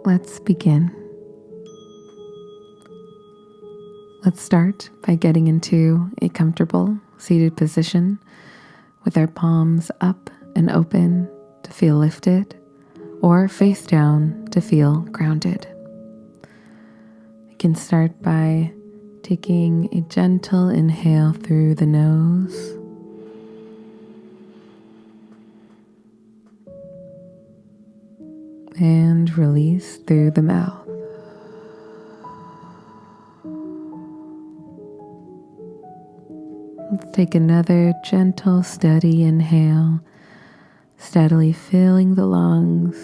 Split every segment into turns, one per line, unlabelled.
let's begin. Let's start by getting into a comfortable seated position with our palms up and open to feel lifted, or face down to feel grounded. You can start by taking a gentle inhale through the nose and release through the mouth. Let's take another gentle, steady inhale, steadily filling the lungs.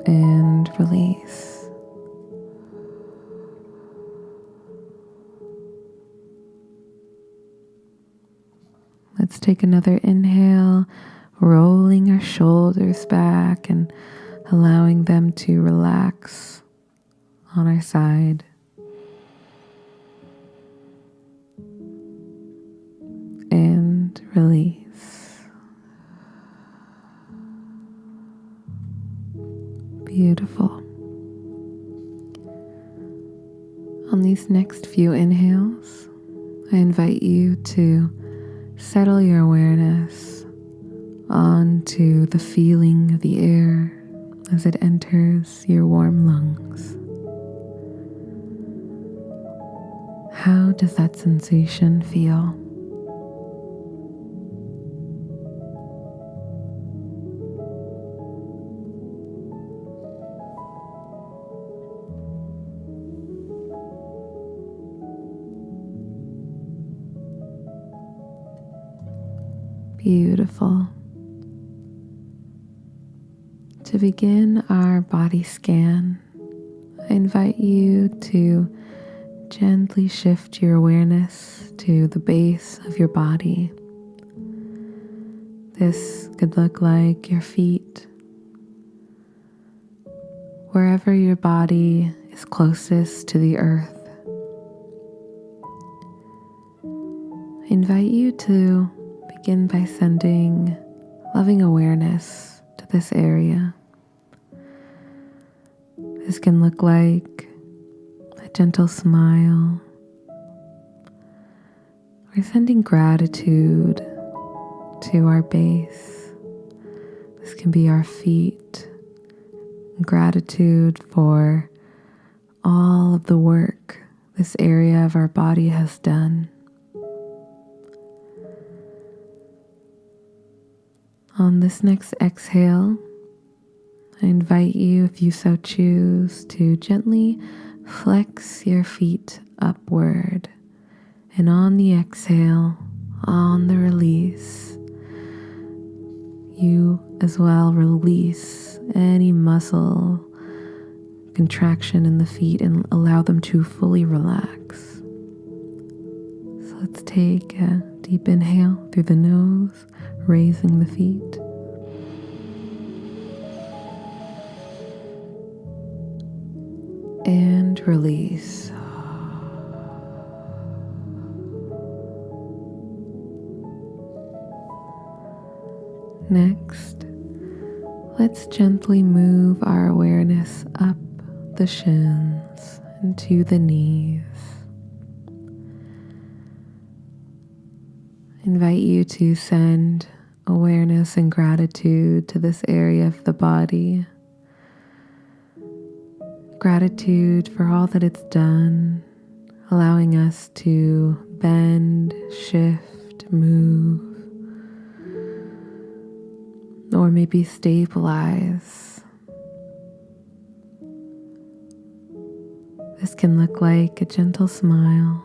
And release. Let's take another inhale, rolling our shoulders back and allowing them to relax on our side. And release. Beautiful. On these next few inhales, I invite you to settle your awareness onto the feeling of the air as it enters your warm lungs. How does that sensation feel? Beautiful. To begin our body scan, I invite you to gently shift your awareness to the base of your body. This could look like your feet, wherever your body is closest to the earth. I invite you to begin by sending loving awareness to this area. This can look like a gentle smile, or sending gratitude to our base. This can be our feet, gratitude for all of the work this area of our body has done. On this next exhale, I invite you, if you so choose, to gently flex your feet upward. And on the exhale, on the release, you as well release any muscle contraction in the feet and allow them to fully relax. So let's take a deep inhale through the nose, raising the feet. And release. Next, let's gently move our awareness up the shins and to the knees. I invite you to send awareness and gratitude to this area of the body. Gratitude for all that it's done, allowing us to bend, shift, move, or maybe stabilize. This can look like a gentle smile,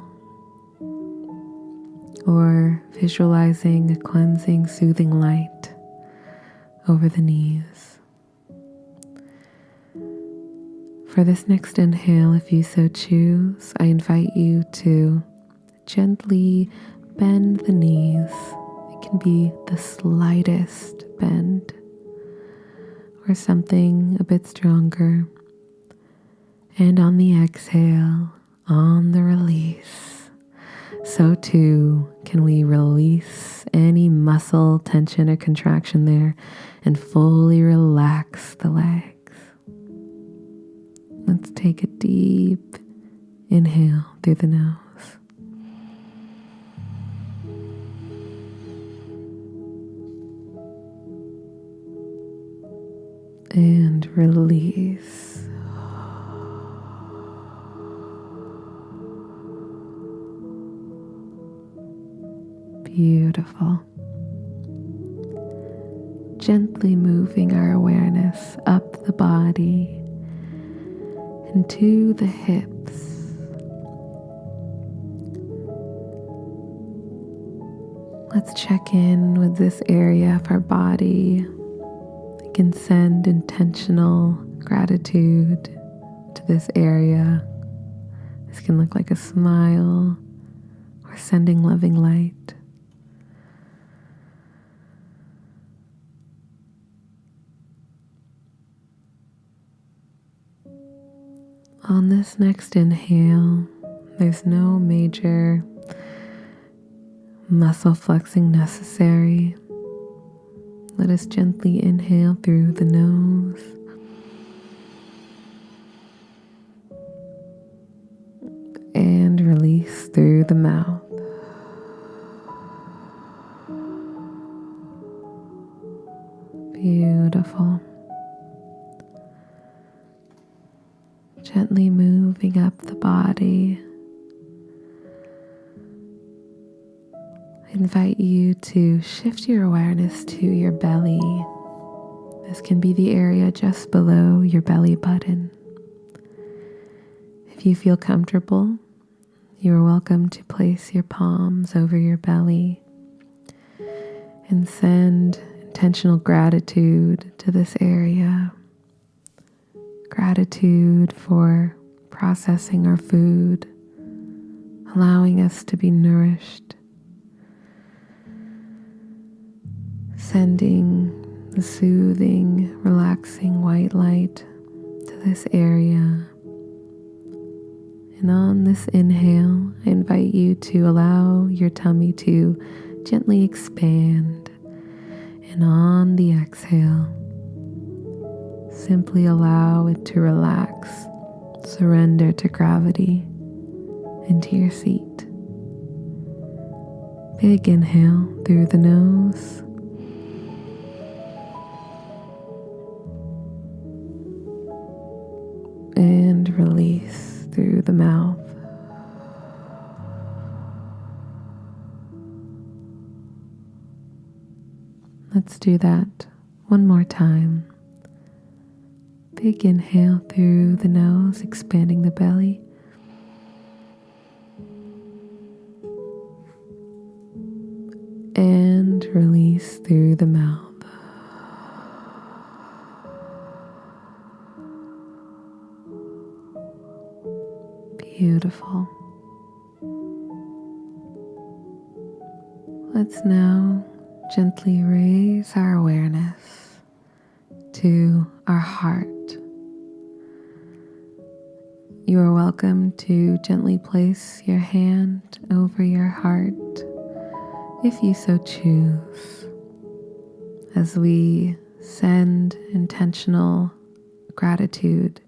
or visualizing a cleansing, soothing light over the knees. For this next inhale, if you so choose, I invite you to gently bend the knees. It can be the slightest bend or something a bit stronger. And on the exhale, on the release, so too can we release any muscle tension or contraction there and fully relax the legs. Let's take a deep inhale through the nose. And release. Beautiful. Gently moving our awareness up the body into the hips. Let's check in with this area of our body. We can send intentional gratitude to this area. This can look like a smile or sending loving light. On this next inhale, there's no major muscle flexing necessary. Let us gently inhale through the nose and release through the mouth. Beautiful. Gently moving up the body. I invite you to shift your awareness to your belly. This can be the area just below your belly button. If you feel comfortable, you are welcome to place your palms over your belly and send intentional gratitude to this area. Gratitude for processing our food, allowing us to be nourished. Sending the soothing, relaxing white light to this area. And on this inhale, I invite you to allow your tummy to gently expand. And on the exhale, simply allow it to relax. Surrender to gravity into your seat. Big inhale through the nose. And release through the mouth. Let's do that one more time. Big inhale through the nose, expanding the belly. And release through the mouth. Beautiful. Let's now gently raise our awareness to our heart. You are welcome to gently place your hand over your heart if you so choose, as we send intentional gratitude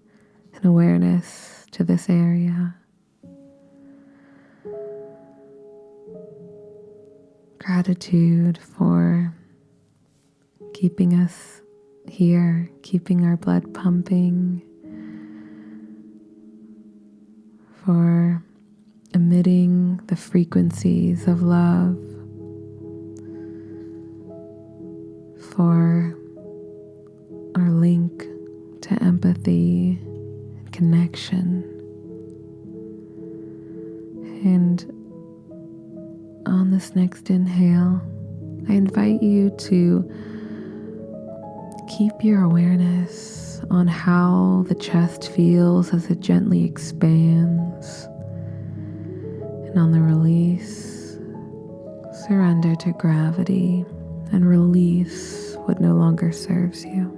and awareness to this area. Gratitude for keeping us here, keeping our blood pumping, for emitting the frequencies of love, for our link to empathy and connection. And on this next inhale, I invite you to keep your awareness on how the chest feels as it gently expands. And on the release, surrender to gravity and release what no longer serves you.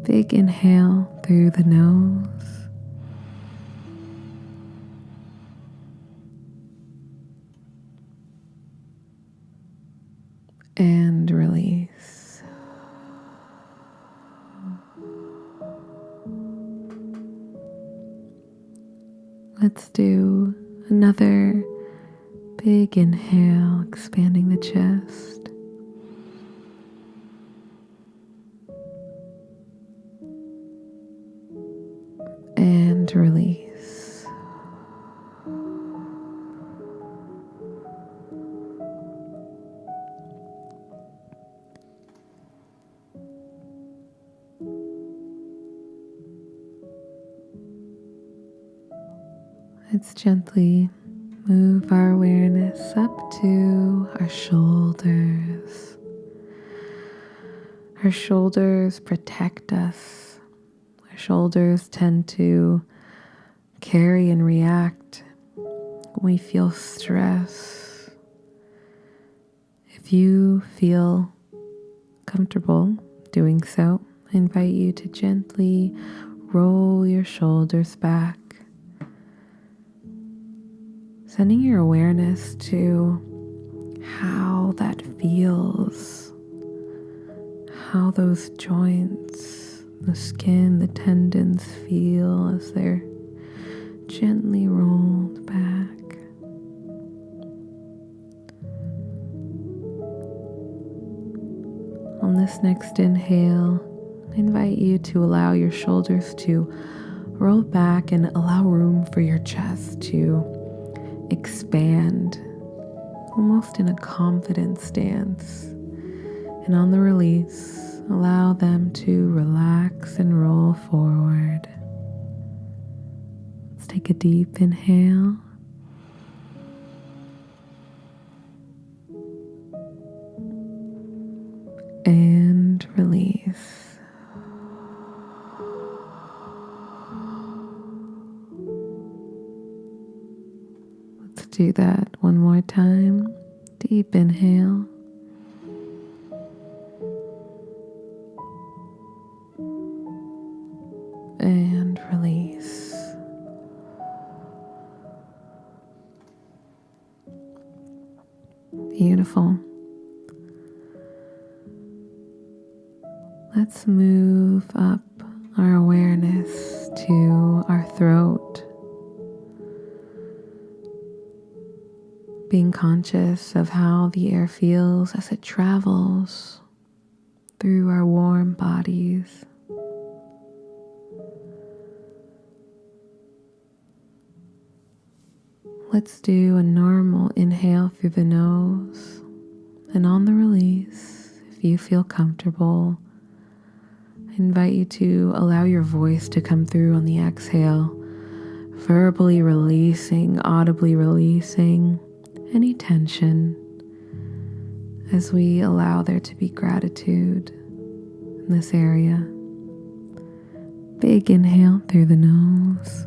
Big inhale through the nose. and release. Let's do another big inhale, expanding the chest. And release. Let's gently move our awareness up to our shoulders. Our shoulders protect us. Our shoulders tend to carry and react when we feel stress. If you feel comfortable doing so, I invite you to gently roll your shoulders back, sending your awareness to how that feels, how those joints, the skin, the tendons feel as they're gently rolled back. On this next inhale, I invite you to allow your shoulders to roll back and allow room for your chest to expand, almost in a confident stance. And on the release, allow them to relax and roll forward. Let's take a deep inhale. And release. Let's do that one more time. Deep inhale. And release. Beautiful. Let's move up our awareness to our throat, being conscious of how the air feels as it travels through our warm bodies. Let's do a normal inhale through the nose, and on the release, if you feel comfortable, I invite you to allow your voice to come through on the exhale, verbally releasing, audibly releasing any tension as we allow there to be gratitude in this area. Big inhale through the nose.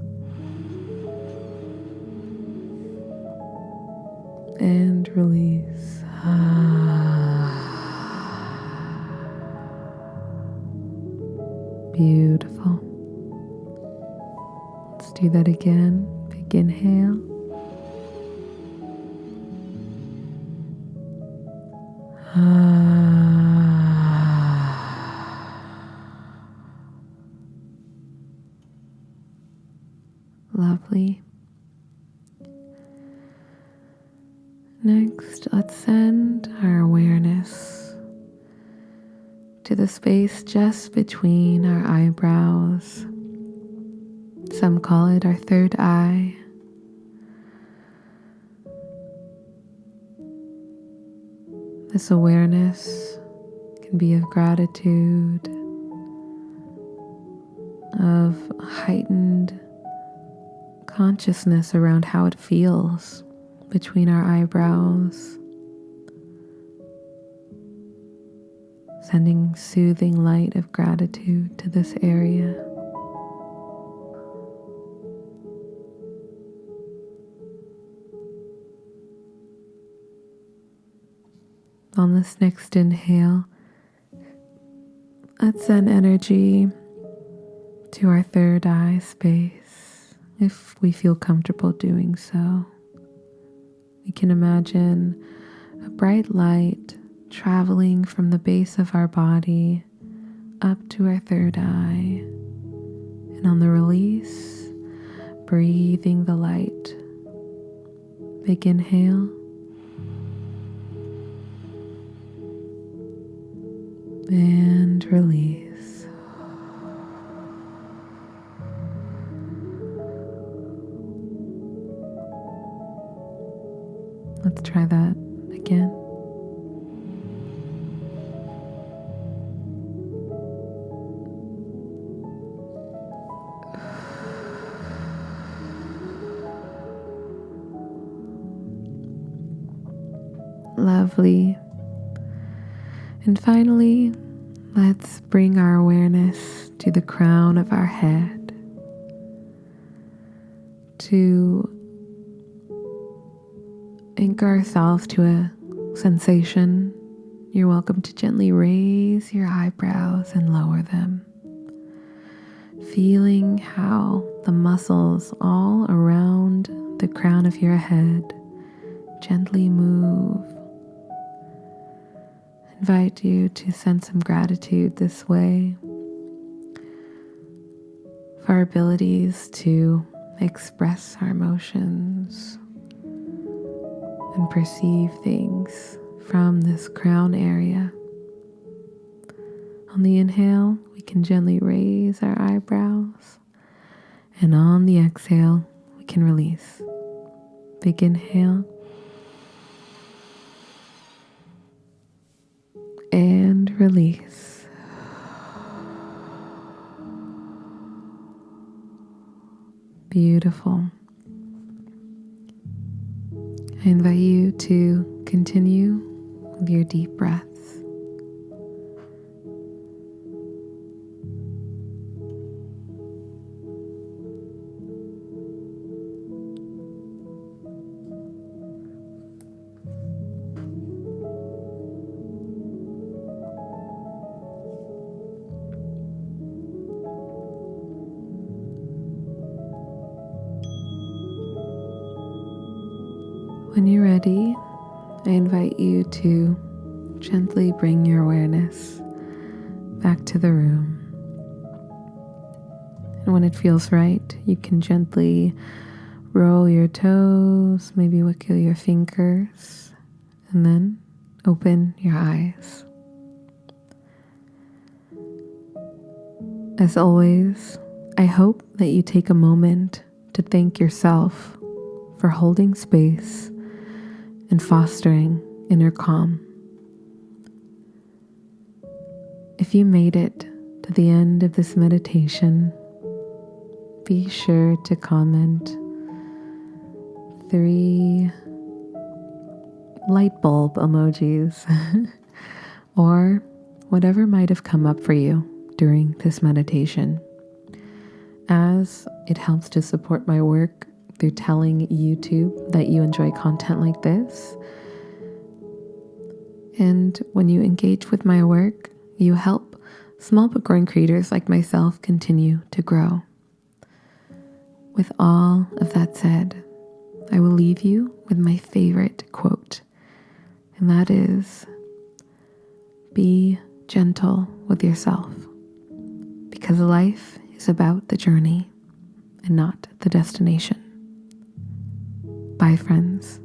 And release. Beautiful. Let's do that again. Big inhale. Lovely. Next, let's send our awareness to the space just between our eyebrows. Some call it our third eye. This awareness can be of gratitude, of heightened consciousness around how it feels between our eyebrows, sending soothing light of gratitude to this area. On this next inhale, let's send energy to our third eye space, if we feel comfortable doing so. We can imagine a bright light traveling from the base of our body up to our third eye. And on the release, breathing the light. Big inhale. And release. Let's try that again. Lovely. And finally, let's bring our awareness to the crown of our head, to anchor ourselves to a sensation. You're welcome to gently raise your eyebrows and lower them, feeling how the muscles all around the crown of your head gently move. Invite you to send some gratitude this way for our abilities to express our emotions and perceive things from this crown area. On the inhale, we can gently raise our eyebrows, and on the exhale, we can release. Big inhale. And release. Beautiful. I invite you to continue with your deep breaths. When you're ready, I invite you to gently bring your awareness back to the room. And when it feels right, you can gently roll your toes, maybe wiggle your fingers, and then open your eyes. As always, I hope that you take a moment to thank yourself for holding space and fostering inner calm. If you made it to the end of this meditation, be sure to comment 3 light bulb emojis or whatever might have come up for you during this meditation, as it helps to support my work through telling YouTube that you enjoy content like this. And when you engage with my work, you help small but growing creators like myself continue to grow. With all of that said, I will leave you with my favorite quote, and that is, be gentle with yourself, because life is about the journey and not the destination. Bye, friends.